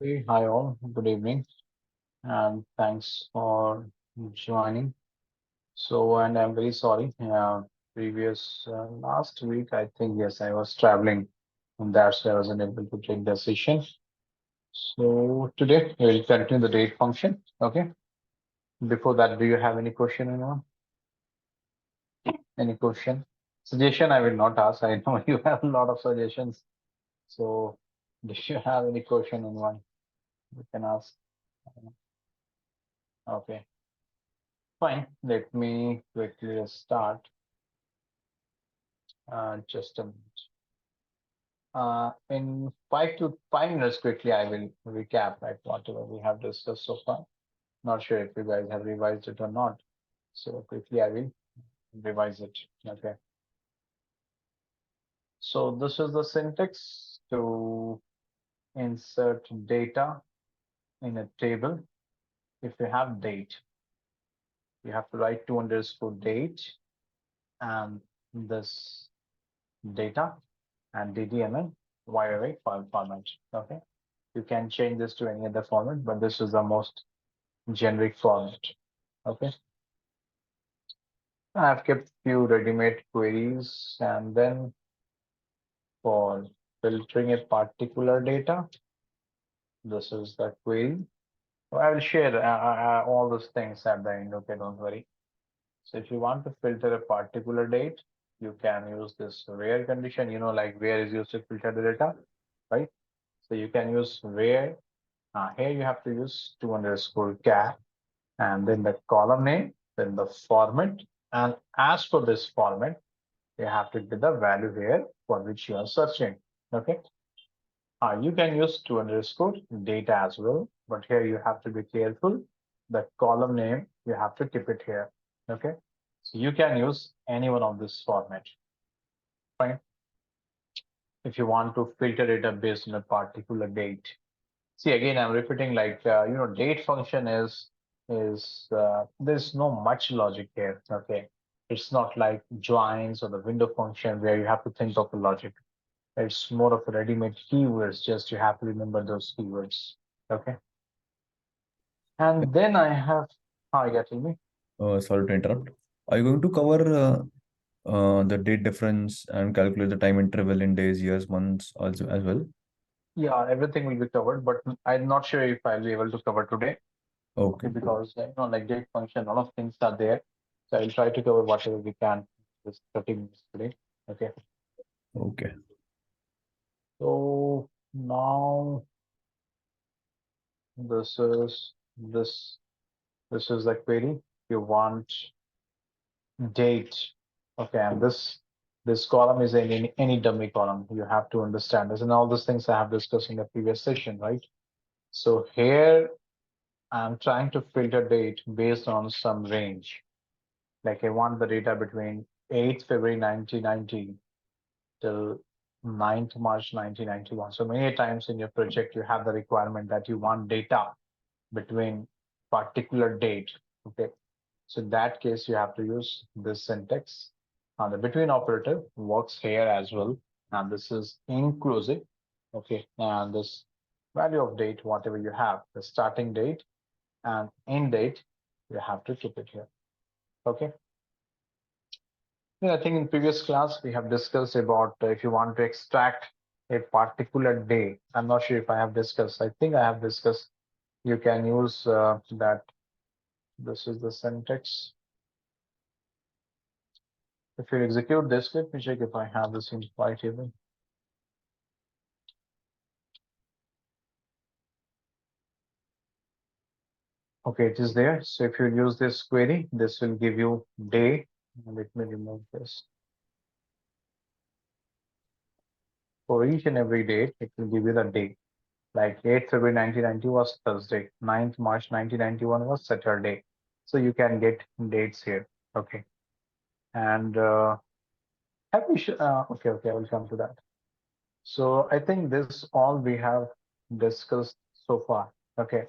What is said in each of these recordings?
Hey, hi all, good evening, and thanks for joining. And I'm very sorry. Previous last week, I think yes, I was traveling, and that's why I wasn't able to take the session. So today we'll continue the date function. Okay. Before that, do you have any question, anyone? Any question? Suggestion? I will not ask. I know you have a lot of suggestions. So, do you have any question, anyone? You can ask. Okay. Fine, let me quickly start. Just a minute. In 5 minutes, quickly, I will recap like whatever we have discussed so far. Not sure if you guys have revised it or not. So quickly, I will revise it. Okay. So this is the syntax to insert data in a table. If you have date, you have to write 2_date and this data and DDML YOA file format. Okay. You can change this to any other format, but this is the most generic format. Okay. I've kept few ready-made queries, and then for filtering a particular data, this is the query. I will share all those things at the end. Okay, don't worry. So if you want to filter a particular date, you can use this where condition. Like where is used to filter the data, right? So you can use where. Here you have to use 2_char and then the column name, then the format. And as for this format, you have to get the value here for which you are searching. Okay. You can use 2_data as well, but here you have to be careful. The column name, you have to keep it here. Okay. So you can use any one of this format. Fine. If you want to filter data based on a particular date. See, again, I'm repeating like, date function is there's no much logic here. Okay. It's not like joins or the window function where you have to think of a logic. It's more of a ready-made keywords. Just you have to remember those keywords. Okay. And then I have, hi, yeah, tell me. Sorry to interrupt. Are you going to cover the date difference and calculate the time interval in days, years, months also as well? Yeah, everything will be covered, but I'm not sure if I'll be able to cover today. Okay. Okay, because like date function, a lot of things are there. So I'll try to cover whatever we can this 30 minutes today. Okay. Okay. So now this is this this is the query. You want date. Okay, and this column is any dummy column. You have to understand this, and all these things I have discussed in the previous session, right? So here I'm trying to filter date based on some range. Like I want the data between 8th February 1990 till 9th March 1991. So many times in your project, you have the requirement that you want data between particular date. Okay. So in that case, you have to use this syntax. The between operator works here as well. And this is inclusive. Okay. And this value of date, whatever you have, the starting date and end date, you have to keep it here. Okay. Yeah, I think in previous class we have discussed about if you want to extract a particular day. I'm not sure if I have discussed. I think I have discussed. You can use that. This is the syntax. If you execute this, let me check if I have this in flight table. Okay, it is there. So if you use this query, this will give you day. Let me remove this. For each and every date, it will give you the day. Like 8th February 1990 was Thursday, 9th March 1991 was Saturday. So you can get dates here. Okay. And have we okay, I will come to that. So I think this all we have discussed so far. Okay.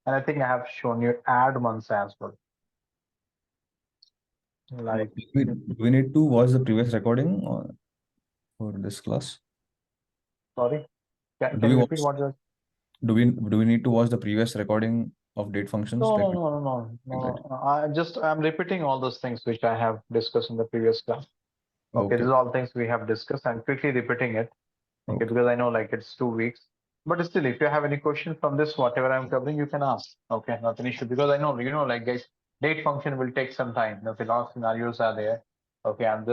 And I think I have shown you add months as well. Like, Do we need to watch the previous recording for this class? sorry, Do can we you watch? repeat what you're? Do we need to watch the previous recording of date functions? No, Like no, no, no, no, right? no. I'm repeating all those things which I have discussed in the previous class. Okay, these Okay. are all things we have discussed. I'm quickly repeating it. Okay, Okay. because I know like it's 2 weeks. But still, if you have any question from this, whatever I'm covering, you can ask. Okay, not an issue. Because I know, like guys, date function will take some time. Okay, a lot of scenarios are there. Okay, and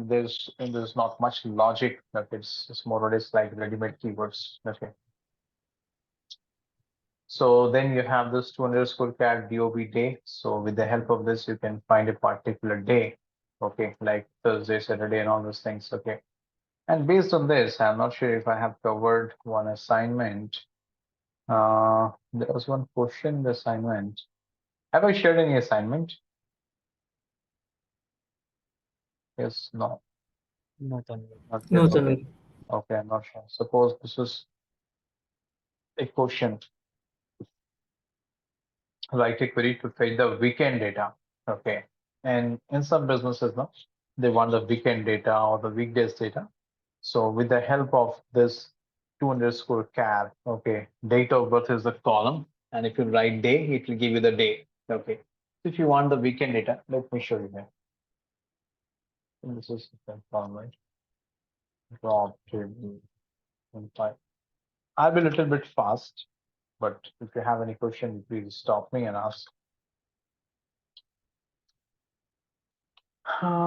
there's not much logic. Okay, it's more or less like ready-made keywords. Okay. So then you have this 2_char DOB day. So with the help of this, you can find a particular day. Okay, like Thursday, Saturday, and all those things. Okay. And based on this, I'm not sure if I have covered one assignment. There was one question in the assignment. Have I shared any assignment? Yes, no, No, Tanvi. not No, yet. Tanvi. Okay, I'm not sure. Suppose this is a question. Write a query to fetch the weekend data. Okay. And in some businesses, no, they want the weekend data or the weekdays data. So with the help of this 2_char, okay, date of birth is the column. And if you write day, it will give you the day. Okay. If you want the weekend data, let me show you here. This is the column, right? Drop table and type. I'll be a little bit fast, but if you have any question, please stop me and ask.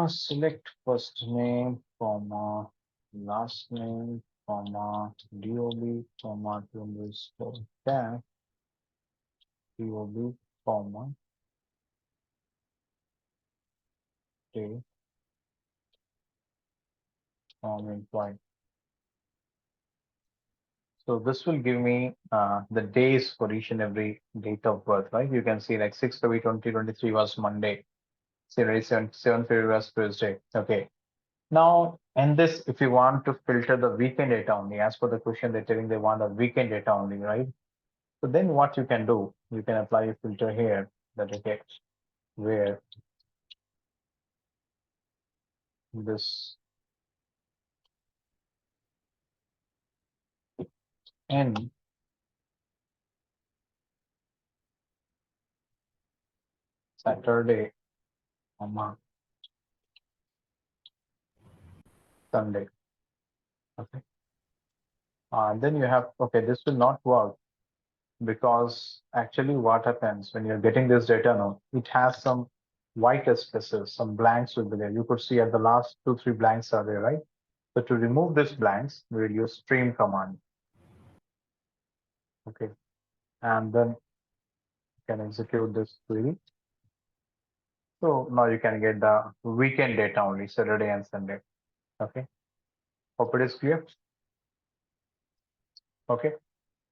Select first name, comma, last name, comma, DOB, comma, _char, DOB, comma, day, comment point. So this will give me the days for each and every date of birth, right? You can see like 6/3/2023 was Monday. 7/7 was Tuesday. Okay. Now, and this, if you want to filter the weekend data only, as per the question, they're telling they want a weekend data only, right? So then what you can do, you can apply a filter here that okay, where this n Saturday, comma, Sunday. Okay. Then you have, okay, this will not work because actually what happens when you're getting this data now, it has some white spaces, some blanks will be there. You could see at the last 2, 3 blanks are there, right? So to remove these blanks, we will use stream command. Okay. And then you can execute this query. So now you can get the weekend data only, Saturday and Sunday. Okay. Hope it is clear. Okay.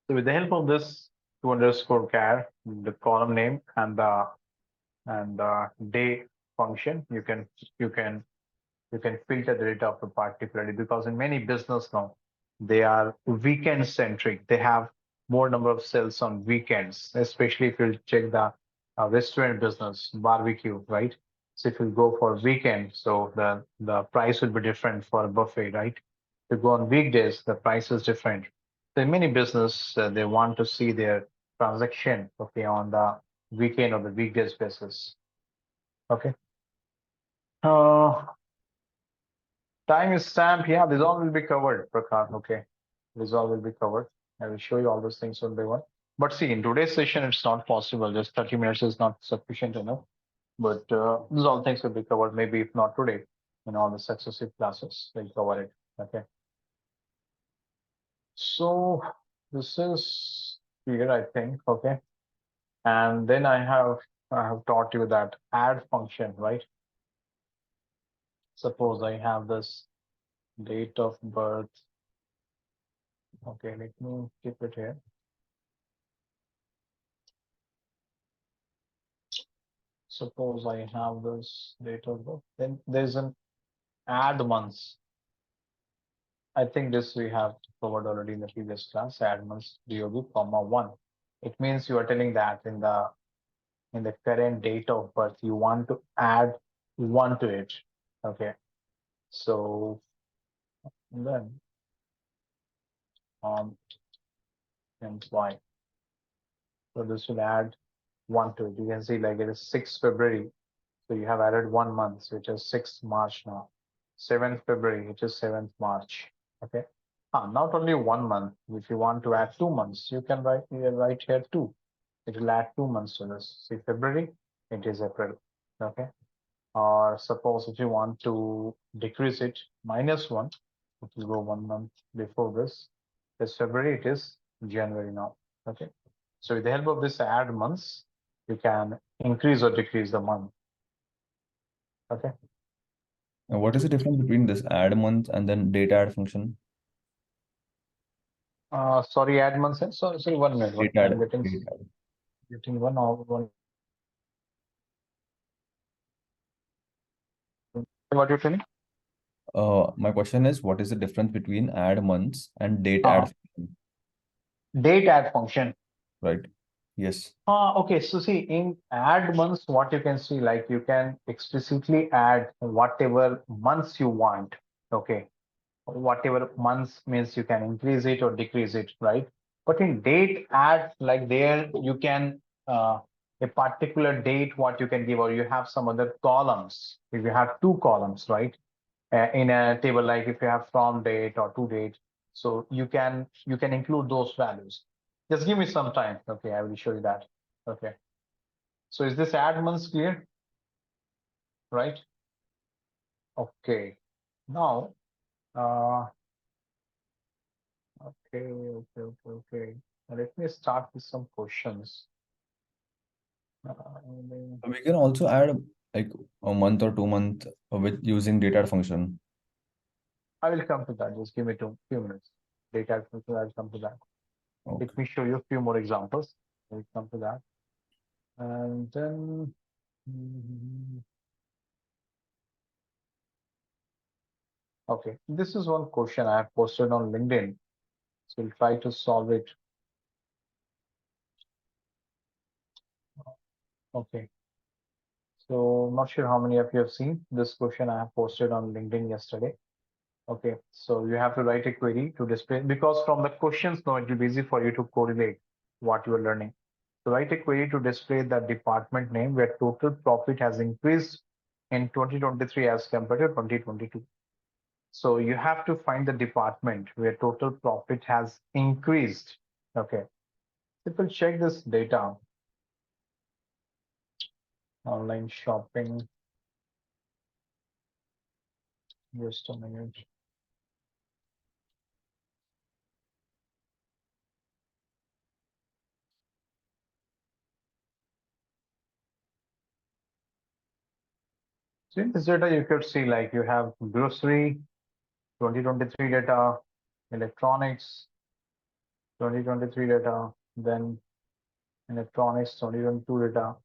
So with the help of this 2_char, the column name and the day function, you can filter the data of a particular day, because in many business now they are weekend centric. They have more number of sales on weekends, especially if you check the restaurant business, barbecue, right? So if you go for weekend, so the price will be different for a buffet, right? If you go on weekdays, the price is different. So in many business, they want to see their transaction, okay, on the weekend or the weekdays basis. Okay. Time is stamp. Yeah, this all will be covered, Prakash. Okay, this all will be covered. I will show you all those things one by one. But see, in today's session, it's not possible. Just 30 minutes is not sufficient enough. But these all things will be covered. Maybe if not today, in all the successive classes, we'll cover it. Okay. So this is here, I think. Okay. And then I have taught you that add function, right? Suppose I have this date of birth. Okay, let me keep it here. Suppose I have this date of birth, then there's an add months. I think this we have covered already in the previous class, add months DOB, comma 1. It means you are telling that in the current date of birth, you want to add 1 to it. Okay. So then employee. So this will add 1 to it. You can see like it is 6th February. So you have added 1 month, which is 6th March now. 7th February, which is 7th March. Okay. Not only 1 month. If you want to add 2 months, you can write here 2. It will add 2 months to this. See, February, it is April. Okay. Or suppose if you want to decrease it, -1, it will go 1 month before this. This February, it is January now. Okay. So with the help of this add months, you can increase or decrease the month. Okay. Now, what is the difference between this add month and then date add function? Sorry, add months. Sorry, 1 minute. Date I'm add. getting Date add. one or one. What you're telling? My question is, what is the difference between add months and date Uh, add function? Date add function. Right. Yes. Okay, so see, in add months, what you can see, like you can explicitly add whatever months you want. Okay, whatever months means you can increase it or decrease it, right? But in date add, like there you can a particular date what you can give, or you have some other columns. If you have 2 columns, right? In a table, like if you have from date or to date, so you can include those values. Just give me some time. Okay, I will show you that. Okay, so is this add months clear? Right. Okay, now okay. Now let me start with some questions. We can also add like a month or 2 month with using date add function. I will come to that. Just give me few minutes. Data function, I'll come to that. Okay. Let me show you a few more examples. We'll come to that. And then okay, this is one question I have posted on LinkedIn. So we'll try to solve it. Okay. So not sure how many of you have seen this question I have posted on LinkedIn yesterday. Okay, so you have to write a query to display, because from the questions now it will be easy for you to correlate what you are learning. So write a query to display the department name where total profit has increased in 2023 as compared to 2022. So you have to find the department where total profit has increased. Okay, people check this data. Online shopping. Just a minute. So in this data, you could see like you have grocery, 2023 data, electronics, 2023 data, then electronics, 2022 data,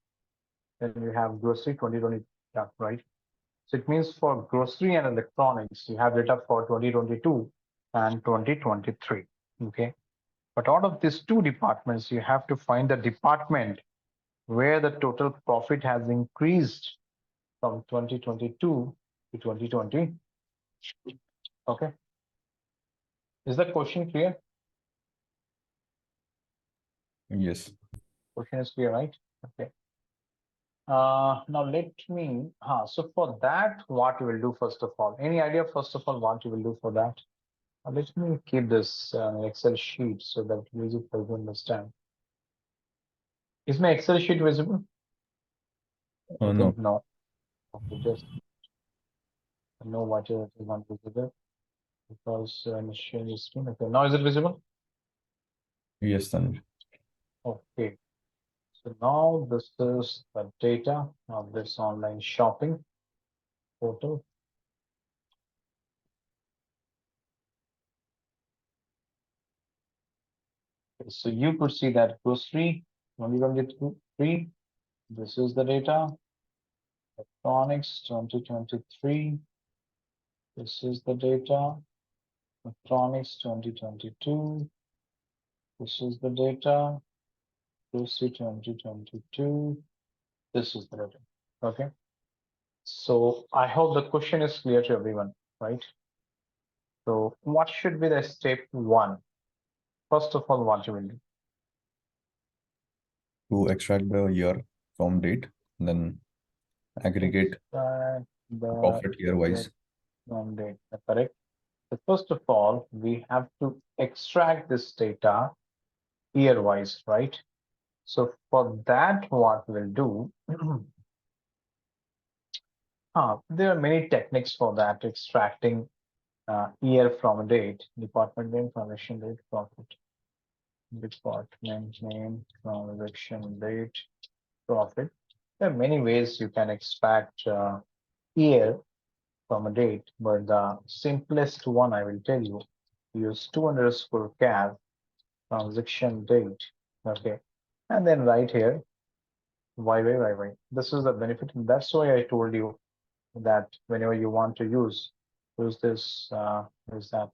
then you have grocery, 2020 data, right? So it means for grocery and electronics, you have data for 2022 and 2023, okay? But out of these 2 departments, you have to find the department where the total profit has increased from 2022 to 2020. Okay. Is the question clear? Yes. Question is clear, right? Okay. Now let me, so for that, what you will do first of all, any idea first of all what you will do for that? Let me keep this Excel sheet so that it's easy for you to understand. Is my Excel sheet visible? I No. think no. Okay, just know what you want to visible, because I'm sharing the screen. Okay, now is it visible? Yes, Tanuj. Okay. So now this is the data of this online shopping portal. Okay, so you could see that grocery 2023. This is the data. Electronics 2023. This is the data. Electronics 2022. This is the data. Grocery 2022. This is the data. Okay. So I hope the question is clear to everyone, right? So what should be the step 1? First of all, what you will do? to extract the year from date, and then aggregate The profit year wise. from date, correct? So first of all, we have to extract this data year-wise, right? So for that, what we'll do, there are many techniques for that, extracting year from a date, department name, transaction date, profit, department name, transaction date, profit. There are many ways you can extract year from a date, but the simplest one I will tell you, use 2_char transaction date, okay, and then right here, y. This is the benefit, and that's why I told you that whenever you want to use this, is that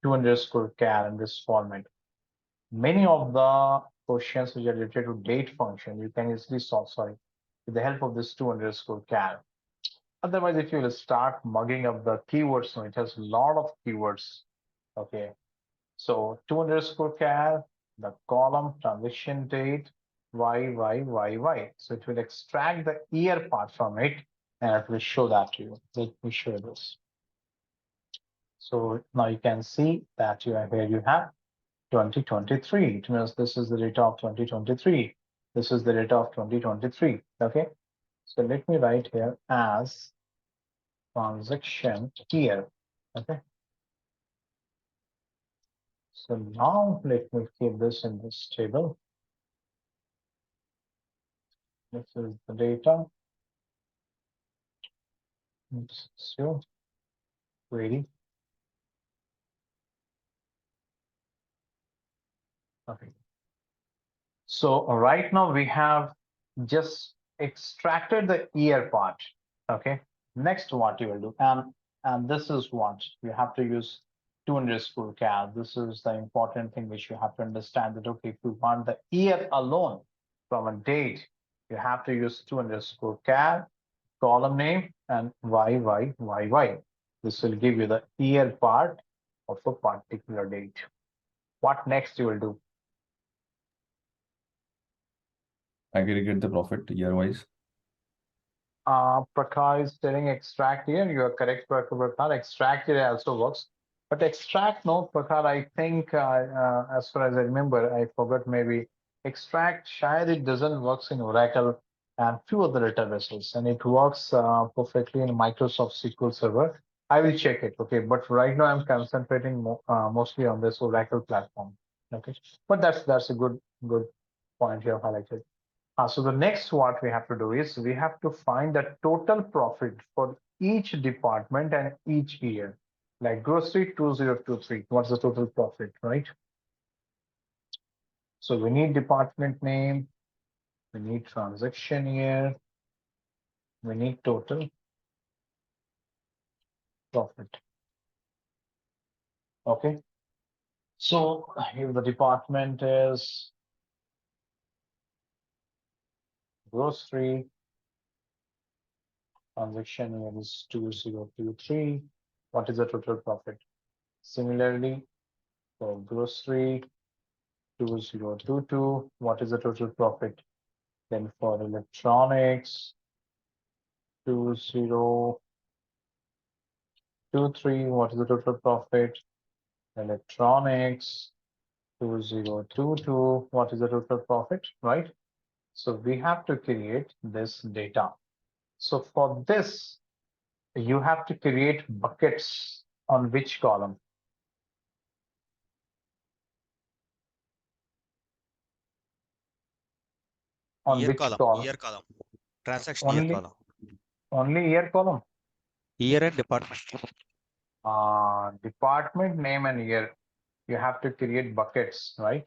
2_char in this format. Many of the questions which are related to date function, you can easily solve, sorry, with the help of this 2_char. Otherwise, if you will start mugging up the keywords, it has a lot of keywords. Okay. So 2_char, the column transaction date, y. So it will extract the year part from it, and it will show that to you. Let me show this. So now you can see that you are here. You have 2023. It means this is the data of 2023. This is the data of 2023. Okay. So let me write here as transaction year. Okay. So now let me keep this in this table. This is the data. This is your query. Okay. So right now we have just extracted the year part. Okay. Next, what you will do, and this is what you have to use 2_char. This is the important thing which you have to understand, that okay, if you want the year alone from a date, you have to use 2_char, column name, and y. This will give you the year part of a particular date. What next you will do? Aggregate the profit year wise. Prakash is telling extract here. You are correct, Prakash. Extract here also works. But extract, no, Prakash, I think, as far as I remember, I forgot maybe extract, shayad it doesn't works in Oracle and few other databases, and it works perfectly in Microsoft SQL Server. I will check it, okay? But right now I'm concentrating mostly on this Oracle platform, okay? But that's a good point here highlighted. So the next what we have to do is we have to find the total profit for each department and each year. Like grocery 2023, what's the total profit, right? So we need department name, we need transaction year, we need total profit. Okay. So if the department is grocery, transaction year is 2023, what is the total profit? Similarly, for grocery 2022, what is the total profit? Then for electronics, 2023, what is the total profit? Electronics, 2022, what is the total profit, right? So we have to create this data. So for this, you have to create buckets on which column? On Year which column, column? year column, transaction year column, Only year column? year and department. Department name and year. You have to create buckets, right?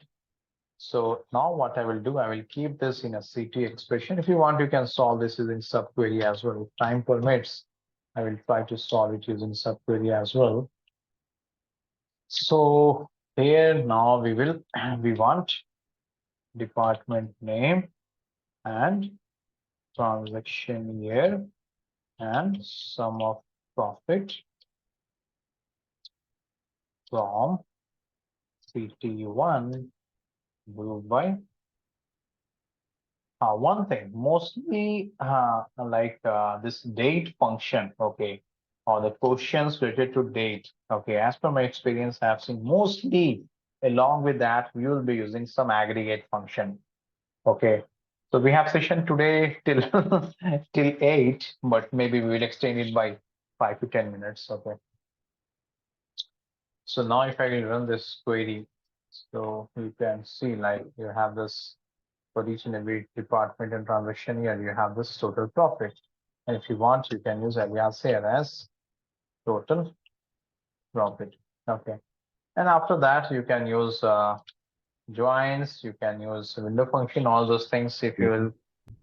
So now what I will do, I will keep this in a CT expression. If you want, you can solve this using subquery as well. If time permits, I will try to solve it using subquery as well. So here now we want department name and transaction year and sum of profit from CT1 group by One thing, mostly like this date function, okay, or the questions related to date, okay, as per my experience, I have seen mostly along with that, we will be using some aggregate function, okay. So we have session today till till 8, but maybe we will extend it by 5 to 10 minutes, okay. So now if I will run this query, so you can see like you have this for each and every department and transaction here, you have this total profit. And if you want, you can use alias here as total profit. Okay. And after that, you can use joins, you can use window function, all those things. If you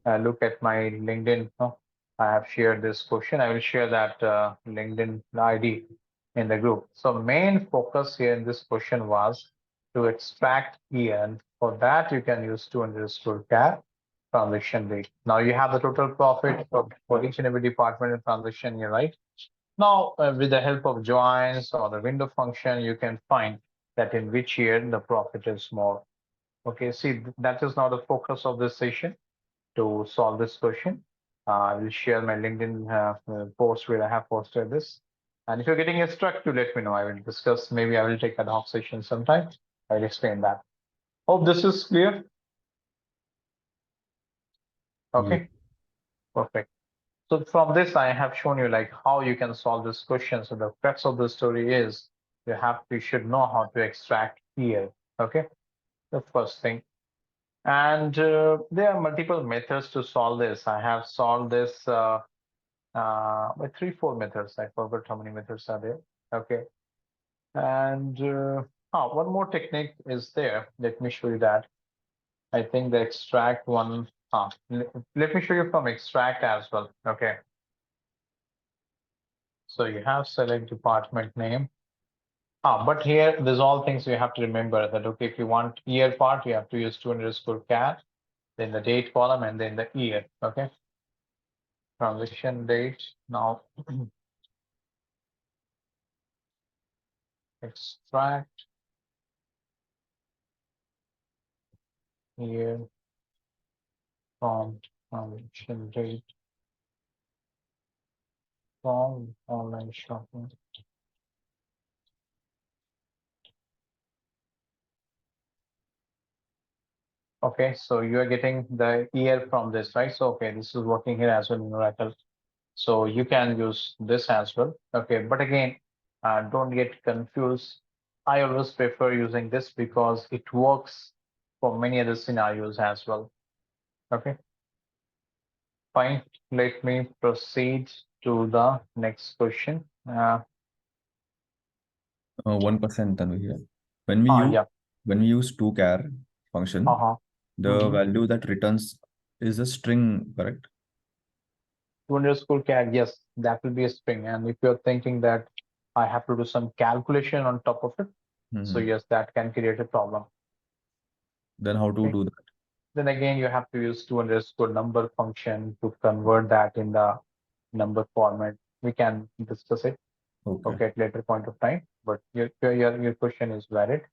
will look at my LinkedIn, I have shared this question. I will share that LinkedIn ID in the group. So main focus here in this question was to extract EN. For that, you can use 200 transaction rate. Now you have the total profit for each and every department and transaction here, right? Now, with the help of joins or the window function, you can find that in which year the profit is more. Okay, see, that is now the focus of this session to solve this question. I will share my LinkedIn post where I have posted this. And if you're getting stuck, to let me know. I will discuss. Maybe I will take an off session sometime. I'll explain that. Hope this is clear. Okay, perfect. So from this, I have shown you like how you can solve this question. So the crux of the story is you should know how to extract here. Okay, the first thing. And there are multiple methods to solve this. I have solved this with 3-4 methods. I forgot how many methods are there. Okay. And one more technique is there. Let me show you that. I think the extract one. Let me show you from extract as well. Okay. So you have select department name. But here there's all things you have to remember that, okay, if you want year part, you have to use 200 then the date column, and then the year. Okay. Transaction date. Now extract year from transaction date from online shopping. Okay, so you are getting the year from this, right? So, okay, this is working here as well in Oracle. So you can use this as well. Okay, but again, don't get confused. I always prefer using this because it works for many other scenarios as well. Okay, fine. Let me proceed to the next question. 1% Tanvi here. When we use Yeah. when we use toChar function, the Mhm. value that returns is a string, correct? 200 yes, that will be a string. And if you're thinking that I have to do some calculation on top of it, so Mhm. yes, that can create a problem. Then how to Okay. do that? Then again, you have to use 200 number function to convert that in the number format. We can discuss it, Okay. okay, at later point of time. But your question is valid.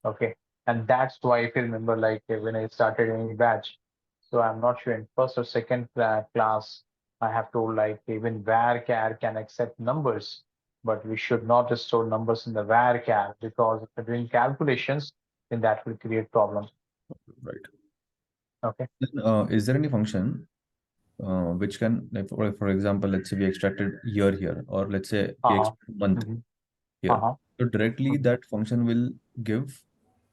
Okay. And that's why if you remember, like when I started in batch, so I'm not sure in first or second class, I have told like even varchar can accept numbers, but we should not store numbers in the varchar because if we're doing calculations, then that will create problems. Right. Okay. Then, is there any function which can, like, for example, let's say we extracted year here, or let's say we Uh-huh. extract month Mhm. here. Uh-huh. So directly Mhm. that function will give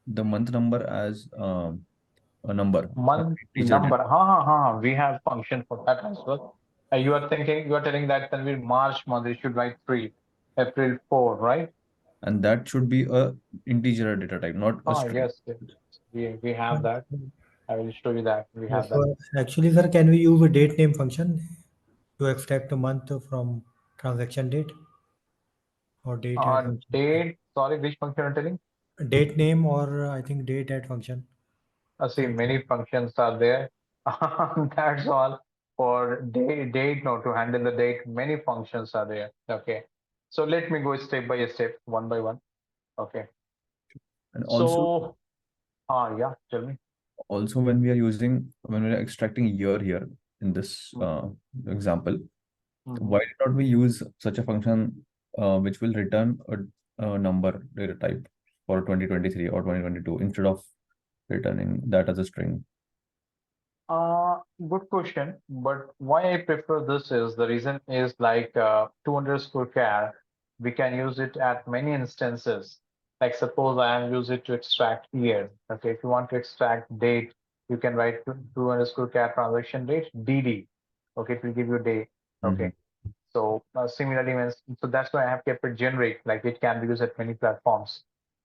the month number as a number, Month integer data. number. We have function for that as well. You are telling that then we March month, you should write 3, April 4, right? And that should be a integer data type, not a string. Yes, yes. We have that. I will show you that. We Yes, have that. so actually, sir, can we use a date name function to extract a month from transaction date or date at function? Date, sorry, which function you're telling? Date name or I think date at function. See, Can many functions are there. That's all. For date, no, to handle the date, many functions are there. Okay. So let me go step by step, one by one. Okay. And also, So, yeah, tell me. Also, when we are extracting year here in this example, why not we use such a function which will return a number data type for 2023 or 2022 instead of returning that as a string? Good question. But why I prefer this is the reason is like 2_char, we can use it at many instances. Like suppose I am use it to extract year. Okay, if you want to extract date, you can write 2_char transaction date DD. Okay, it will give you day. Okay. So similarly, so that's why I have kept it generic, like it can be used at many platforms.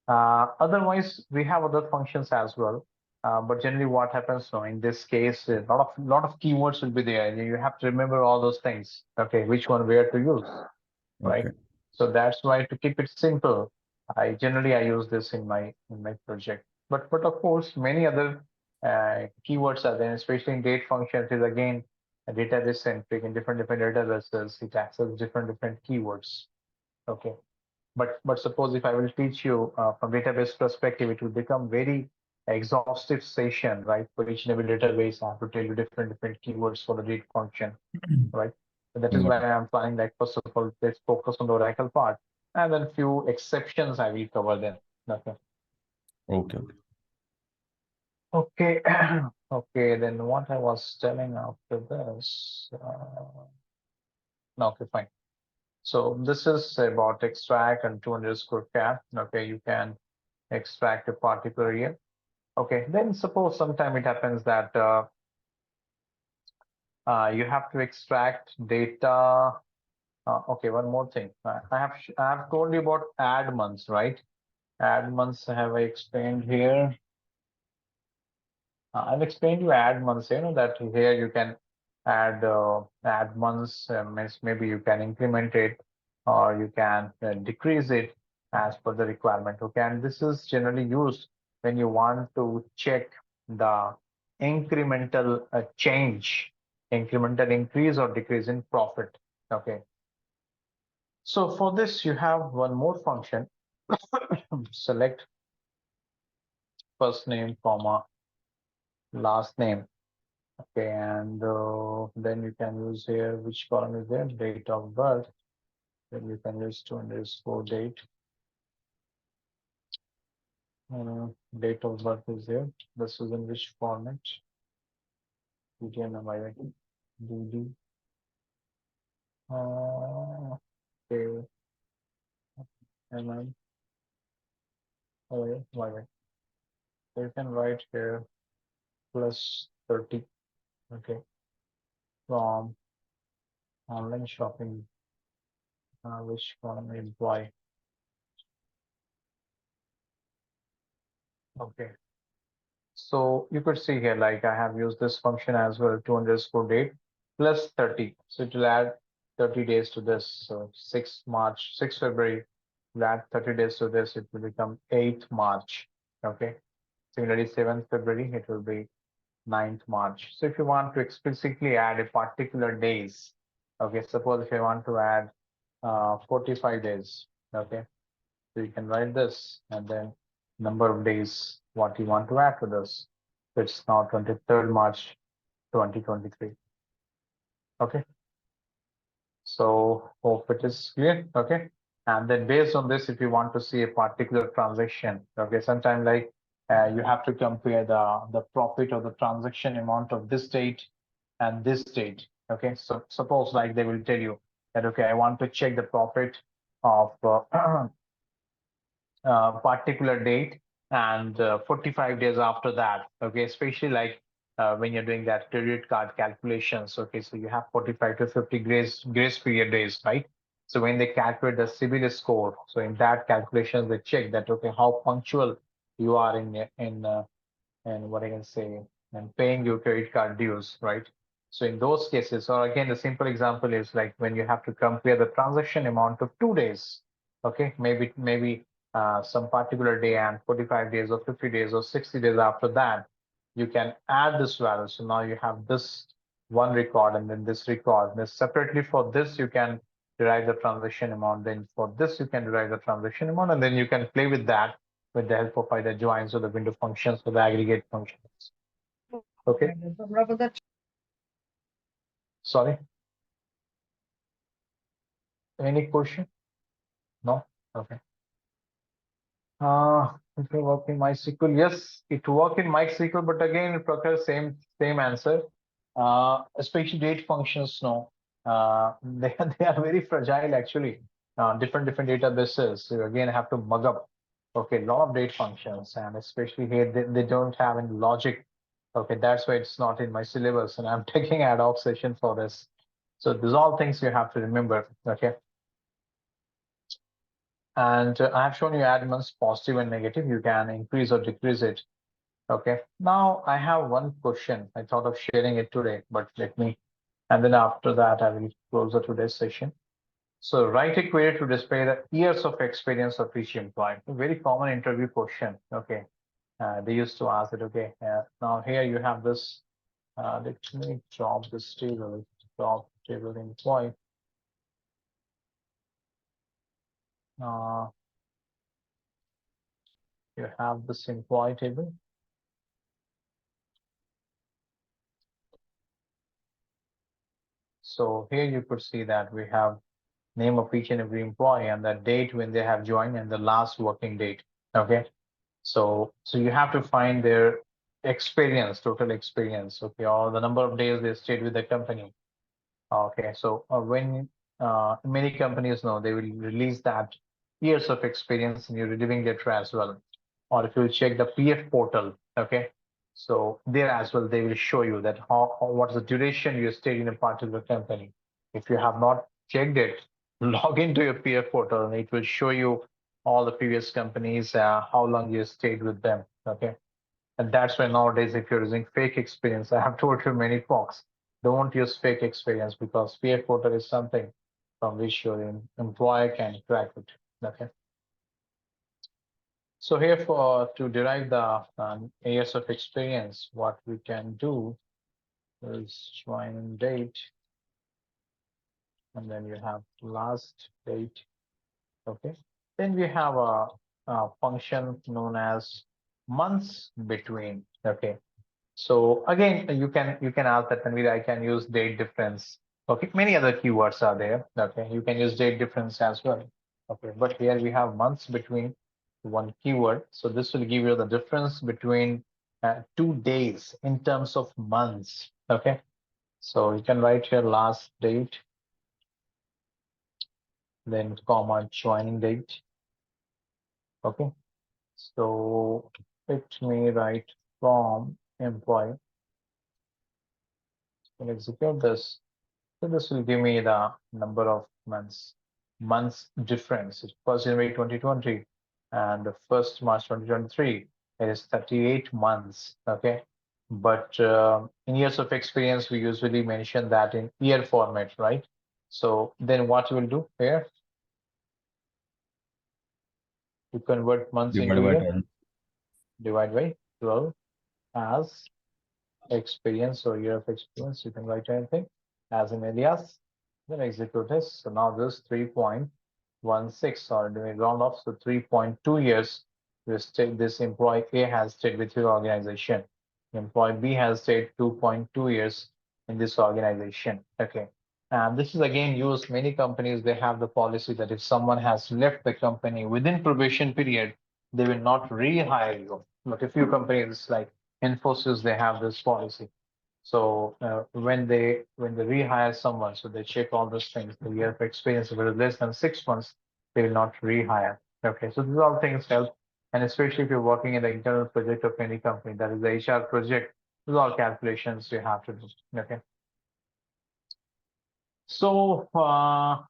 Otherwise, we have other functions as well. But generally, what happens now in this case, a lot of keywords will be there. You have to remember all those things. Okay, which one where to use, right? Okay. So that's why to keep it simple, I use this in my project. But of course, many other keywords are there, especially in date functions. Is again a database centric in different databases. It accesses different keywords. Okay, but suppose if I will teach you from database perspective, it will become very exhaustive session, right? For each and every database, I have to tell you different keywords for the date function, right? So that is why I'm planning, like, first of all, let's focus on the Oracle part, and then few exceptions I will cover then. Okay. Okay. Okay. Okay, then what I was telling after this, okay, fine. So this is about extract and 2_char. Okay, you can extract a particular year. Okay, then suppose sometime it happens that you have to extract data. Okay, one more thing. I have told you about add months, right? Add months have I explained here. I've explained you add months. You know that here you can add months. Means maybe you can increment it or you can decrease it as per the requirement. Okay, and this is generally used when you want to check the incremental change, incremental increase or decrease in profit. Okay. So for this, you have one more function. Select first name, comma, last name. Okay, and then you can use here which column is there, date of birth. Then you can use 2_date. Date of birth is there. This is in which format? DD. Okay. MM. Why? So you can write here plus 30. Okay. From online shopping. Which column employee? Okay. So you could see here, like I have used this function as well, 2_date plus 30. So it will add 30 days to this. So 6 February, we'll add 30 days to this. It will become 8th March. Okay. Similarly, 7th February, it will be 9th March. So if you want to explicitly add a particular days, okay, suppose if you want to add 45 days, okay, so you can write this and then number of days what you want to add to this. So it's now 23rd March 2023. Okay. So hope it is clear. Okay. And then based on this, if you want to see a particular transaction, okay, sometime like you have to compare the profit or the transaction amount of this date and this date. Okay. So suppose like they will tell you that, okay, I want to check the profit of particular date and 45 days after that. Okay, especially like when you're doing that credit card calculations. Okay, so you have 45 to 50 grace period days, right? So when they calculate the CIBIL score, so in that calculation they check that, okay, how punctual you are in what I can say, and paying your credit card dues, right? So in those cases, or again, the simple example is like when you have to compare the transaction amount of 2 days. Okay, maybe some particular day and 45 days or 50 days or 60 days after that, you can add this value. So now you have this one record and then this record. Then separately for this, you can derive the transaction amount. Then for this, you can derive the transaction amount, and then you can play with that with the help of either joins or the window functions or the aggregate functions. Okay. Sorry. Any question? No? Okay. If you work in MySQL, yes, it work in MySQL, but again, it occurs same answer. Especially date functions, no. They are very fragile actually. Different databases. You again have to mug up. Okay, lot of date functions, and especially here they don't have any logic. Okay, that's why it's not in my syllabus, and I'm taking ad hoc session for this. So these all things you have to remember. Okay. And I have shown you add months positive and negative. You can increase or decrease it. Okay. Now I have one question. I thought of sharing it today, but and then after that, I will close the today's session. So write a query to display the years of experience of each employee. A very common interview question. Okay. They used to ask it. Okay. Now here you have this. Let me drop this table. Drop table employee. You have this employee table. So here you could see that we have name of each and every employee and the date when they have joined and the last working date. Okay. So you have to find their experience, total experience. Okay. Or the number of days they stayed with the company. Okay. So when many companies know, they will release that years of experience in your relieving letter as well. Or if you check the PF portal, okay. So there as well, they will show you that what's the duration you stayed in a particular company. If you have not checked it, log into your PF portal and it will show you all the previous companies, how long you stayed with them. Okay. And that's why nowadays, if you're using fake experience, I have told you many folks, don't use fake experience because PF portal is something from which your employer can track it. Okay. So here to derive the years of experience, what we can do is join date, and then you have last date. Okay. Then we have a function known as months between. Okay. So again, you can ask that, Tanvir, I can use date difference. Okay. Many other keywords are there. Okay. You can use date difference as well. Okay. But here we have months between one keyword. So this will give you the difference between 2 days in terms of months. Okay. So you can write your last date, then comma joining date. Okay. So let me write from employee and execute this. So this will give me the number of months difference. It's 1st January 2020 and the 1st March 2023. It is 38 months. Okay. But in years of experience, we usually mention that in year format, right? So then what you will do here? You convert months Divided into by year. 12. Divide by 12 as experience or year of experience. You can write anything as an alias, then execute this. So now this 3.16, or do we round off? So 3.2 years this employee A has stayed with your organization. Employee B has stayed 2.2 years in this organization. Okay. And this is again used, many companies, they have the policy that if someone has left the company within probation period, they will not rehire you. But a few companies like Infosys, they have this policy. So when they rehire someone, so they check all those things. The year of experience, if it is less than 6 months, they will not rehire. Okay, so these all things help, and especially if you're working in the internal project of any company, that is the HR project, these are all calculations you have to do. Okay. So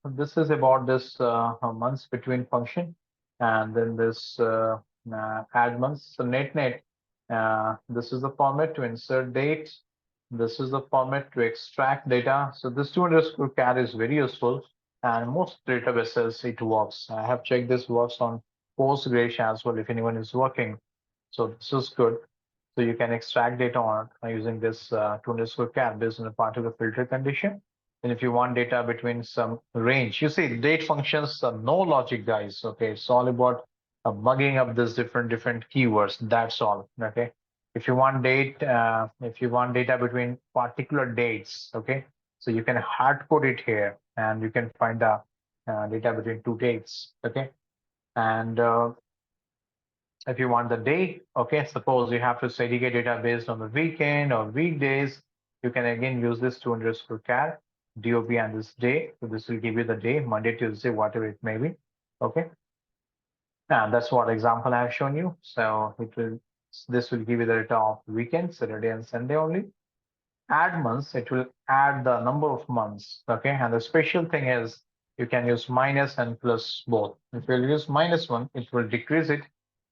this is about this months between function, and then this add months. So net, this is the format to insert date. This is the format to extract data. So this 200 char is very useful, and most databases it works. I have checked this works on Postgres as well if anyone is working. So this is good. So you can extract data on using this 200 char based on a particular filter condition. And if you want data between some range, you see date functions are no logic, guys. Okay, it's all about mugging up this different keywords. That's all. Okay, If you want data between particular dates, okay, so you can hard code it here, and you can find the data between two dates, okay. And if you want the day, okay, suppose you have to segregate data based on the weekend or weekdays, you can again use this 2_char DOB and this day. So this will give you the day, Monday, Tuesday, whatever it may be, okay. And that's what example I have shown you. So this will give you the data of weekend, Saturday and Sunday only. Add months, it will add the number of months, okay. And the special thing is you can use minus and plus both. If you use -1, it will decrease it.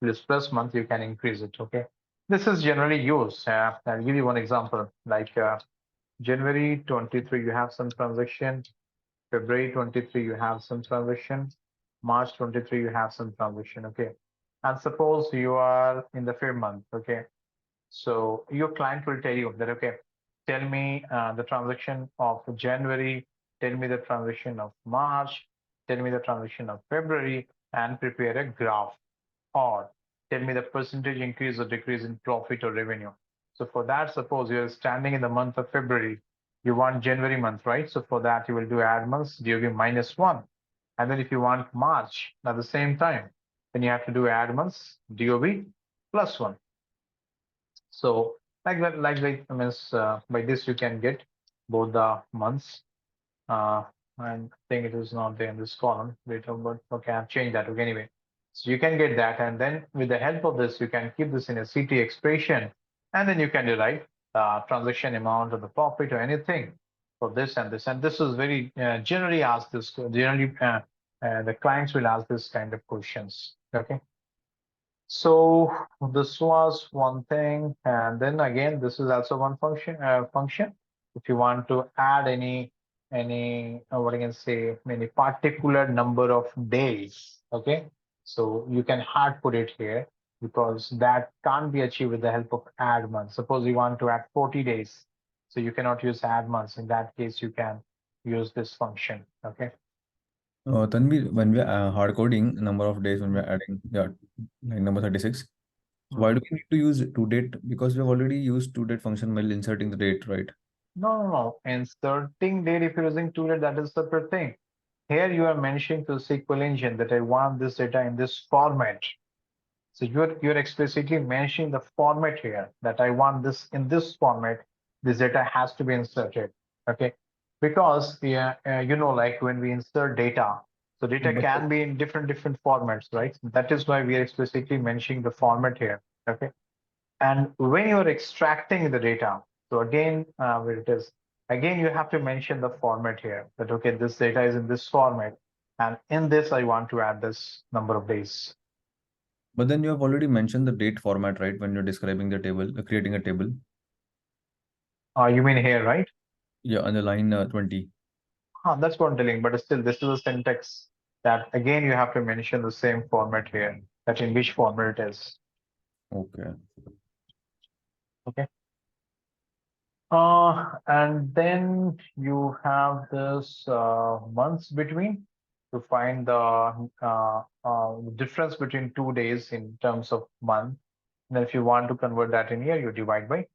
Use plus month, you can increase it, okay. This is generally used. I'll give you one example, like January 23, you have some transaction. February 23, you have some transaction. March 23, you have some transaction, okay. And suppose you are in the Feb month, okay. So your client will tell you that, okay, tell me the transaction of January, tell me the transaction of March, tell me the transaction of February, and prepare a graph, or tell me the percentage increase or decrease in profit or revenue. So for that, suppose you're standing in the month of February, you want January month, right? So for that, you will do add months, DOB -1. And then if you want March at the same time, then you have to do add months, DOB +1. So like that, means by this you can get both the months. And I think it is not there in this column, date of birth. Okay, I've changed that. Okay, anyway, so you can get that, and then with the help of this, you can keep this in a CT expression, and then you can derive the transaction amount or the profit or anything for this and this. And this is very generally asked. This generally the clients will ask this kind of questions. Okay. So this was one thing, and then again, this is also one function. If you want to add any what I can say, any particular number of days, okay, so you can hard put it here, because that can't be achieved with the help of add months. Suppose you want to add 40 days, so you cannot use add months. In that case, you can use this function, okay. Tanvi, when we are hard coding number of days, when we are adding, yeah, like number 36, so why do we need to use toDate? Because we have already used toDate function while inserting the date, right? No. Inserting date, if you're using toDate, that is a separate thing. Here you are mentioning to SQL engine that I want this data in this format. So you're explicitly mentioning the format here, that I want this in this format. This data has to be inserted. Okay, because like when we insert data, so data But- can be in different formats, right? That is why we are explicitly mentioning the format here. Okay, and when you're extracting the data, so again, where it is, again, you have to mention the format here, that, okay, this data is in this format, and in this, I want to add this number of days. But then you have already mentioned the date format, right? When you're describing the table, creating a table. You mean here, right? Yeah, on the line 20. That's what I'm telling, but still, this is a syntax that, again, you have to mention the same format here, that in which format it is. Okay. Okay. And then you have this months between to find the difference between 2 days in terms of month. And if you want to convert that in here, you divide by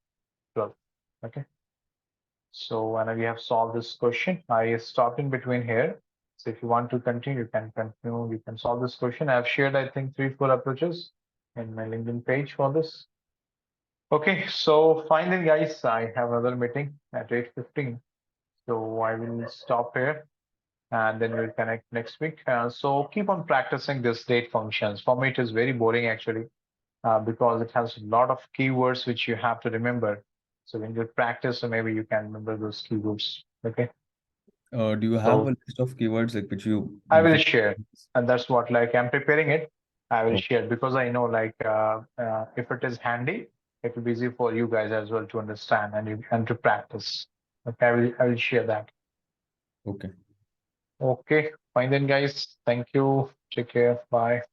12. Okay. So when we have solved this question, I stopped in between here. So if you want to continue, you can continue. You can solve this question. I've shared, I think, 3-4 approaches in my LinkedIn page for this. Okay, so finally, guys, I have another meeting at 8:15. So I will stop here, and then we'll connect next week. So keep on practicing this date functions. For me, it is very boring actually, because it has a lot of keywords which you have to remember. So when you practice, so maybe you can remember those keywords. Okay. Do you have So a list of keywords like which you I will mentioned? share, and that's what, like, I'm preparing it. I will Okay. share, because I know, like, if it is handy, it will be easy for you guys as well to understand and to practice. Okay, I will share that. Okay. Okay, fine then, guys. Thank you. Take care. Bye.